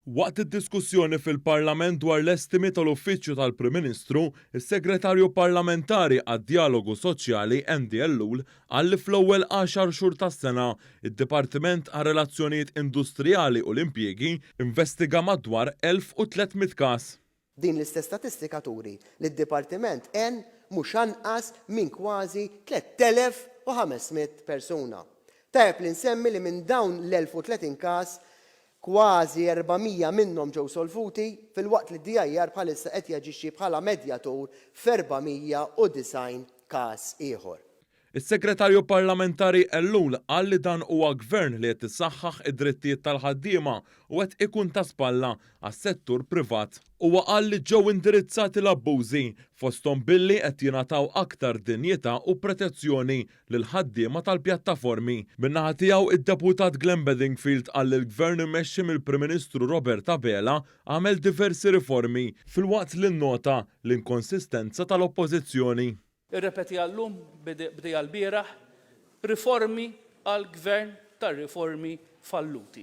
Waqt id-diskussjoni fil-Parlament dwar l-estimi tal-Uffiċċju tal-Prim Ministru, is-Segretarju Parlamentari għad-Dialogu Soċjali Andy Ellul qal li fl-ewwel 10 xhur tas-sena id-Dipartiment għar Relazzjonijiet Industrijali u l-Impjiegi investiga madwar 1300 każ. Din l-istess statistika turi li d-Dipartiment en mhux anqas minn kważi 3500 persuna. Tajjeb li nsemmi li minn dawn l-1030 każ kważi 400 minnhom ġew solvuti fil-waqt li d-DIR bħalissa qed jaġixxi bħala medjatur f'490 każ ieħor. Is-Segretarju Parlamentari Ellul qal li dan huwa gvern li qed isaħħaħ id-drittijiet tal-ħaddiema u qed ikun ta' spalla għas-settur privat. Huwa qal li ġew indirizzati l-abbużi fosthom billi qed jingħataw aktar dinjità u protezzjoni lil ħaddiema tal-pjattaformi. Min-naħa tiegħu id-Deputat Glenn Bedingfield qal li l-Gvern immexxi mill-Prim Ministru Robert Abela għamel diversi riformi filwaqt li nnota l-inkonsistenza tal-Oppożizzjoni. Irrepeti għallum bdej għal-bieraħ riformi għal-gvern tar-riformi falluti.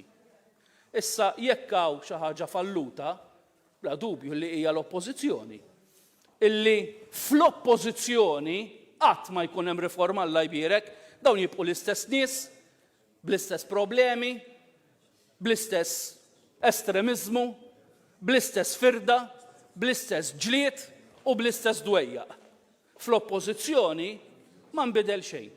Issa jekk hawn xi ħaġa falluta, bla dubju li hija l-Oppożizzjoni. Illi fl-Oppożizzjoni qatt ma jkun hemm riforma Alla jbierek, dawn jibqu l-istess nies, bl-istess problemi, bl-istess estremiżmu, bl-istess firda, bl-istess ġlied u bl-istess dwejjaq. Fl-Oppożizzjoni ma nbidel xejn.